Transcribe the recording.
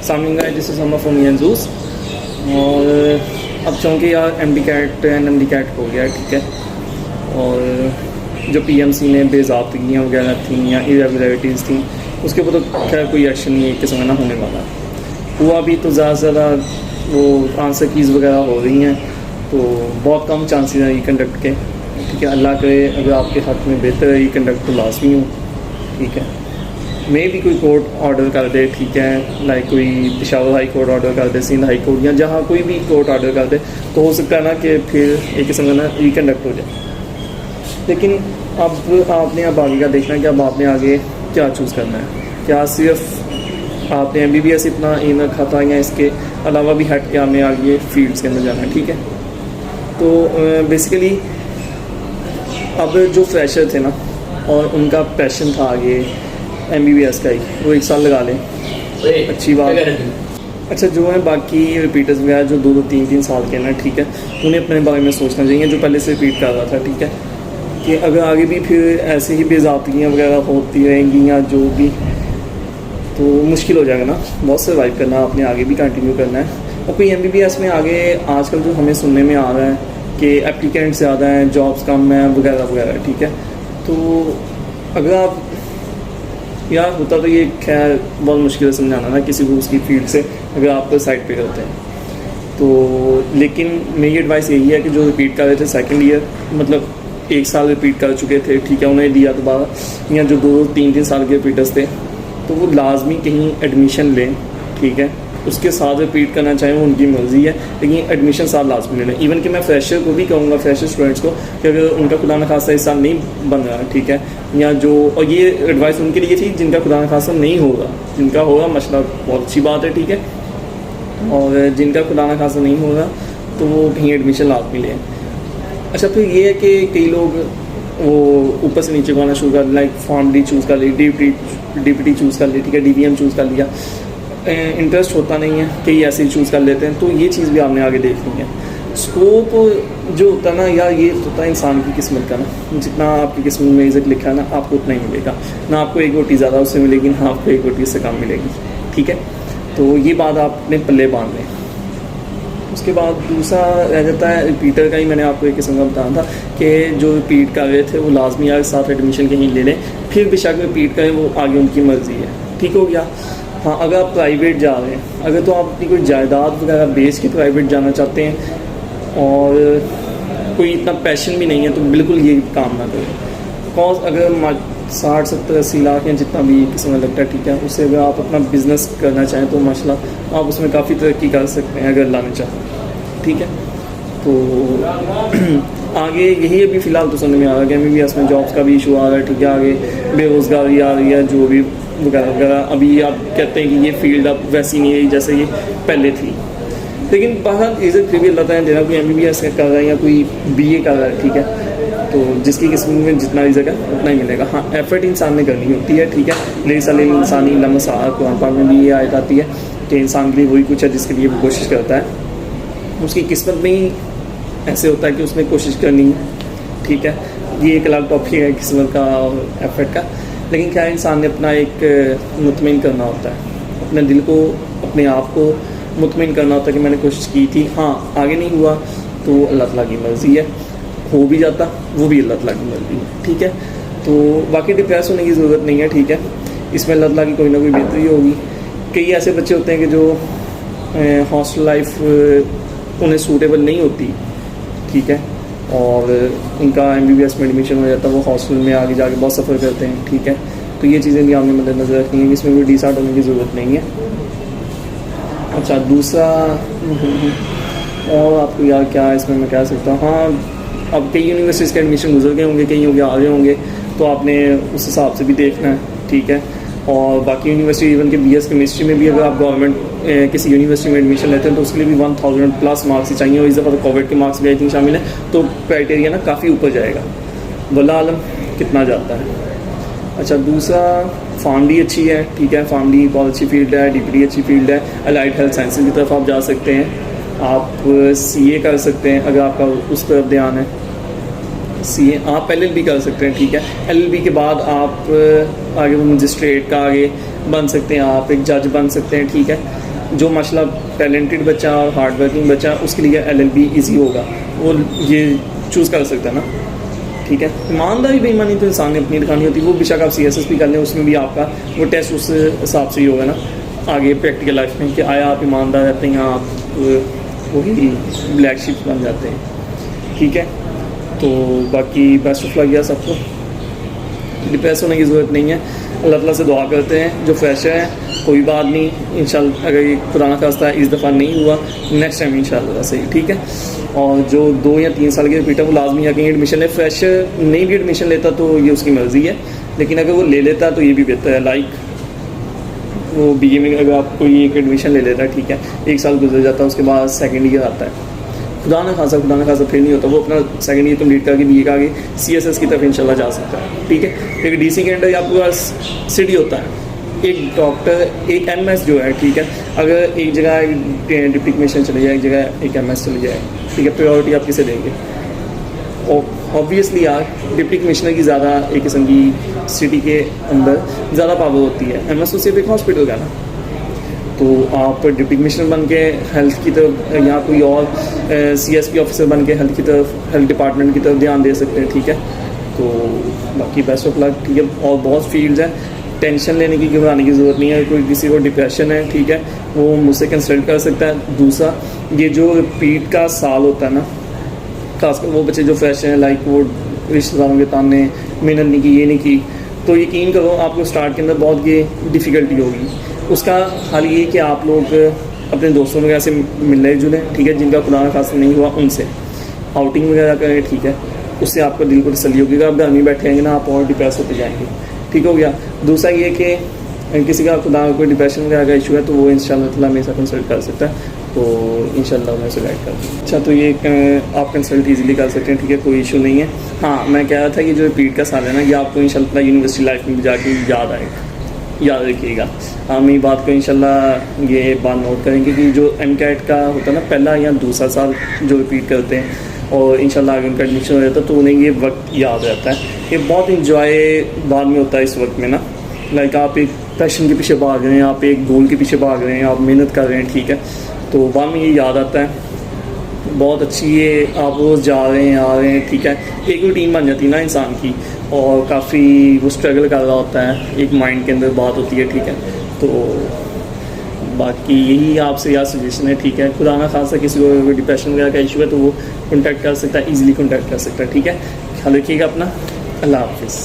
सामने guys, this is हम from यूएनजूस। और अब चूँकि यार MD cat and MD cat हो गया, ठीक है। और जो पीएमसी ने बेज़ाब्तियाँ वगैरह थी या इरेगुलरिटीज़ थी, उसके ऊपर तो खैर कोई एक्शन नहीं एक किस्म का ना होने वाला हुआ भी, तो ज़्यादा से ज़्यादा वो आंसर कीज़ वगैरह हो रही हैं, तो बहुत कम चांसेस हैं रिकंडक्ट के, ठीक है। अल्लाह करे अगर आपके हक़ में बेहतर है रिकंडक्ट तो लाजमी हो, ठीक है। मे भी कोई कोर्ट ऑर्डर कर दे, ठीक है, लाइक कोई पेशावर हाई कोर्ट ऑर्डर कर दे, सिंध हाई कोर्ट या जहाँ कोई भी कोर्ट ऑर्डर कर दे, तो हो सकता है ना कि फिर एक किस्म का ना रिकंडक्ट हो जाए। लेकिन अब आपने अब आगे का देखना है कि अब आपने आगे क्या चूज़ करना है। क्या सिर्फ आपने MBBS इतना एम रखा था या इसके अलावा भी हट के आपने आगे फील्ड्स के अंदर जाना है, ठीक है। तो बेसिकली अब जो फ्रेशर थे ना और उनका पैशन था आगे MBBS का ही, वो 1 साल लगा लें, अच्छी बात। अच्छा, जो है बाकी रिपीटर्स वगैरह जो 2-2, 3-3 साल के ना, ठीक है, उन्हें अपने बारे में सोचना चाहिए, जो पहले से रिपीट कर रहा था, ठीक है, कि अगर आगे भी फिर ऐसे ही बेज़ाब्तियाँ वगैरह होती रहेंगी या जो भी, तो मुश्किल हो जाएगा ना बहुत सर्वाइव करना, आपने आगे भी कंटिन्यू करना है। और कोई MBBS में आगे आजकल जो हमें सुनने में आ रहा है कि एप्लीकेंट ज़्यादा हैं, जॉब्स कम हैं वगैरह वगैरह, ठीक है। तो अगर आप यार होता तो ये खैर बहुत मुश्किल है समझाना ना किसी को उसकी फील्ड से, अगर आप साइड पे करते हैं तो। लेकिन मेरी एडवाइस यही है कि जो रिपीट कर रहे थे सेकंड ईयर, मतलब 1 साल रिपीट कर चुके थे, ठीक है, उन्हें दिया दोबारा, या जो 2-3 साल के रिपीटर्स थे, तो वो लाजमी कहीं एडमिशन लें, ठीक है। उसके साथ रिपीट करना चाहें वो उनकी मर्ज़ी है, लेकिन एडमिशन साथ लाजमी लें। इवन कि मैं फ्रेशर को भी कहूँगा, फ्रेशर स्टूडेंट्स को, कि अगर उनका खुदा न खासा इस साल नहीं बन रहा, ठीक है, या जो, और ये एडवाइस उनके लिए थी जिनका खुदा न खासा नहीं होगा, जिनका होगा माशाल्लाह बहुत अच्छी बात है, ठीक है, और जिनका खुदा न खासा नहीं होगा तो वो कहीं एडमिशन लाजमी लें। अच्छा, फिर ये है कि कई लोग वो ऊपर से नीचे को आना शुरू कर, लाइक फॉर्म डी चूज़ कर ली, DPT चूज़ कर ली, ठीक है, DVM चूज़ कर लिया, इंटरेस्ट होता नहीं है, कई ऐसे ही चूज़ कर लेते हैं, तो ये चीज़ भी आपने आगे देखनी है। स्कोप जो होता है ना यार, ये होता है इंसान की किस्मत का ना, जितना आपकी किस्मत में इज़्ज़त लिखा है ना, आपको उतना ही मिलेगा ना। आपको 1 रोटी ज़्यादा उससे मिलेगी ना आपको 1 रोटी उससे कम मिलेगी, ठीक है। तो ये बात आप अपने पल्ले बांध लें। उसके बाद दूसरा रह जाता है रिपीटर का ही, मैंने आपको एक किस्म का बताया था कि जो रिपीट कर रहे थे वो लाजमी यार साथ एडमिशन कहीं ले लें, फिर बेशक रिपीट करें, वो आगे उनकी मर्ज़ी है, ठीक हो गया। हाँ, अगर आप प्राइवेट जा रहे हैं, अगर तो आप अपनी कोई जायदाद वगैरह बेच के प्राइवेट जाना चाहते हैं और कोई इतना पैशन भी नहीं है, तो बिल्कुल ये काम ना करें। बिकॉज अगर 60-70-80 लाख या जितना भी किस्म में लगता है, ठीक है, उससे अगर आप अपना बिज़नेस करना चाहें तो माशाल्लाह आप उसमें काफ़ी तरक्की कर सकते हैं अगर अल्लाह ने चाहा, ठीक है। तो आगे यही अभी फ़िलहाल तो समझ में आ रहा है कि MBBS में जॉब्स का भी इशू आ रहा है, ठीक है, आगे बेरोज़गारी आ रही है, जो भी वगैरह वगैरह। अभी आप कहते हैं कि ये फील्ड अब वैसी नहीं है जैसे ये पहले थी, लेकिन बहरहाल इज़्ज़त फिर भी अल्लाह ताला ने देना, कोई MBBS कर रहा है या कोई BA कर रहा है, ठीक है, तो जिसकी किस्मत में जितना रिज़्क है उतना ही मिलेगा। हाँ, एफर्ट इंसान ने करनी होती है, ठीक है। लेकिन इंसानी लम्हा कुरान पाक में भी ये आयत आती है कि इंसान के लिए वही कुछ है जिसके लिए वो कोशिश करता है। उसकी किस्मत में ही ऐसे होता है कि उसने कोशिश करनी है, ठीक है। ये एक अलग टॉपिक है किस्मत का और एफर्ट का, लेकिन क्या इंसान ने अपना एक मुतमिन करना होता है, अपने दिल को, अपने आप को मुतमिन करना होता है कि मैंने कोशिश की थी, हाँ आगे नहीं हुआ तो अल्लाह ताला की मर्ज़ी है, हो भी जाता वो भी अल्लाह ताला की मर्ज़ी है, ठीक है। तो बाकी डिप्रेस होने की ज़रूरत नहीं है, ठीक है, इसमें अल्लाह ताला की कोई ना कोई बेहतरी होगी। कई ऐसे बच्चे होते हैं कि जो हॉस्टल लाइफ उन्हें सूटेबल नहीं होती, ठीक है, और उनका MBBS में एडमिशन हो जाता है, वो हॉस्टल में आगे जाके बहुत सफ़र करते हैं, ठीक है। तो ये चीज़ें भी आपने मद्देनज़र रखनी है, इसमें कोई डिसऑर्डर होने की ज़रूरत नहीं है। अच्छा, दूसरा और आपको यार क्या इसमें मैं कह सकता हूँ, हाँ, अब कई यूनिवर्सिटीज़ के एडमिशन गुजर गए होंगे, कई होंगे आगे होंगे, तो आपने उस हिसाब से भी देखना है, ठीक है। और बाकी यूनिवर्सिटी इवन के BS केमिस्ट्री में भी अगर आप गवर्नमेंट किसी यूनिवर्सिटी में एडमिशन लेते हैं तो उसके लिए भी 1000+ मार्क्स ही चाहिए, और इस दफ़ा तो कोविड के मार्क्स भी आई थिंक शामिल हैं, तो क्राइटेरिया ना काफ़ी ऊपर जाएगा, वल्लाह आलम कितना जाता है। अच्छा, दूसरा फार्मडी अच्छी है, ठीक है, फार्मडी बहुत अच्छी फील्ड है, DPT अच्छी फील्ड है, अलाइड हेल्थ साइंसेज की तरफ आप जा सकते हैं, आप CA कर सकते हैं अगर आपका उस तरफ ध्यान है, CA आप LLB कर सकते हैं, ठीक है। LLB के बाद आप आगे वो मजिस्ट्रेट का आगे बन सकते हैं, आप एक जज बन सकते हैं, ठीक है। जो माशाल्लाह टैलेंटेड बच्चा और हार्ड वर्किंग बच्चा, उसके लिए LLB ईजी होगा, वो ये चूज़ कर सकता है ना, ठीक है। ईमानदारी बेईमानी तो इंसान ने अपनी दिखानी होती है, वो बेशक आप CSS भी कर लें, उसमें भी आपका वो टेस्ट उस हिसाब से ही होगा ना आगे प्रैक्टिकल लाइफ में, कि आया आप ईमानदार रहते हैं, आप वही ब्लैक शीट बन जाते हैं, ठीक है। तो बाकी बेस्ट ऑफ लक यार सबको, डिप्रेस होने की ज़रूरत नहीं है, अल्लाह ताला से दुआ करते हैं। जो फ्रेशर हैं कोई बात नहीं, इंशाल्लाह अगर ये खुदा ना खास्ता इस दफ़ा नहीं हुआ, नेक्स्ट टाइम इंशाल्लाह सही, ठीक है। और जो 2 या 3 साल के रिपीटर वो लाजमी आके एडमिशन ले, फ्रेशर नहीं भी एडमिशन लेता तो ये उसकी मर्ज़ी है, लेकिन अगर वो ले लेता तो ये भी बेहतर है। लाइक वो BA में अगर आप कोई एक एडमिशन ले लेता है, ठीक है, 1 साल गुजर जाता है, उसके बाद सेकेंड ईयर आता है, खुदा ना खासा फिर नहीं होता, वो अपना सेकंड ईयर कंप्लीट करके BA का आगे CSS की तरफ इंशाल्लाह जा सकता है, ठीक है। एक DC के अंडर आपके पास सिटी होता है, एक डॉक्टर, एक MS जो है, ठीक है, अगर एक जगह डिप्टी कमिश्नर चले जाए, एक जगह एक MS चले जाए, ठीक है, प्रायोरिटी आप किसे देंगे? ऑब्वियसली यार डिप्टी कमिश्नर की ज़्यादा एक किस्म की सिटी के अंदर ज़्यादा पावर होती है, MS तो सिर्फ एक हॉस्पिटल का ना, तो आप डिप्टी कमिश्नर बन के हेल्थ की तरफ या कोई और CSP ऑफिसर बन के हेल्थ की तरफ, हेल्थ डिपार्टमेंट की तरफ ध्यान दे सकते हैं, ठीक है। तो बाकी बेस्ट ऑफ लक, ठीक है। और बहुत फील्ड्स हैं, टेंशन लेने की, घबराने की ज़रूरत नहीं है। कोई किसी को डिप्रेशन है, ठीक है, वो मुझसे कंसल्ट कर सकता है। दूसरा, ये जो रिपीट का साल होता है ना, खासकर वो बच्चे जो फ्रेश हैं, लाइक वो रिश्तेदारों के ताने, मेहनत नहीं की, ये नहीं की, तो यकीन करो आपको स्टार्ट के अंदर बहुत ये डिफ़िकल्टी होगी। उसका हल ये कि आप लोग अपने दोस्तों वगैरह से मिलने जुलें, ठीक है, जिनका पुराना खास नहीं हुआ उनसे आउटिंग वगैरह करें, ठीक है, उससे आपका दिल को तसल्ली होगी। आप घर में बैठे रहेंगे ना, आप और डिप्रेस होते जाएंगे, ठीक हो गया। दूसरा ये कि किसी का खुदा कोई डिप्रेशन वगैरह का इशू है तो वो इंशाल्लाह ताला मेरे साथ कंसल्ट कर सकता है, तो इंशाल्लाह मैं उसे गाइड कर दूँ। अच्छा, तो ये आप कंसल्ट ईजिली कर सकते हैं, ठीक है, कोई इशू नहीं है। हाँ, मैं कह रहा था कि जो रिपीट का साल है ना, ये आपको इंशाल्लाह यूनिवर्सिटी लाइफ में जाके याद आएगा, याद रखिएगा। हम ये बात को इंशाल्लाह ये बात नोट करेंगे कि जो MCAT का होता है ना, पहला या दूसरा साल जो रिपीट करते हैं और इंशाल्लाह अगर उनका एडमिशन हो जाता है तो उन्हें ये वक्त याद रहता है। ये बहुत इंजॉय बाद में होता है इस वक्त में ना, लाइक आप एक पैशन के पीछे भाग रहे हैं, आप एक गोल के पीछे भाग रहे हैं, आप मेहनत कर रहे हैं, ठीक है, तो बाद में ये याद आता है। बहुत अच्छी ये आप रोज़ जा रहे हैं, आ रहे हैं, ठीक है, एक रूटीन बन जाती है ना इंसान की, और काफ़ी वो स्ट्रगल कर रहा होता है, एक माइंड के अंदर बात होती है, ठीक है। तो बाकी यही आपसे यार सजेशन है, ठीक है। खुदा ना खासा किसी को डिप्रेशन वगैरह का इशू है तो वो कॉन्टैक्ट कर सकता है, ईजिली कॉन्टैक्ट कर सकता है, ठीक है। ख्याल रखिएगा अपना, अल्लाह हाफिज़।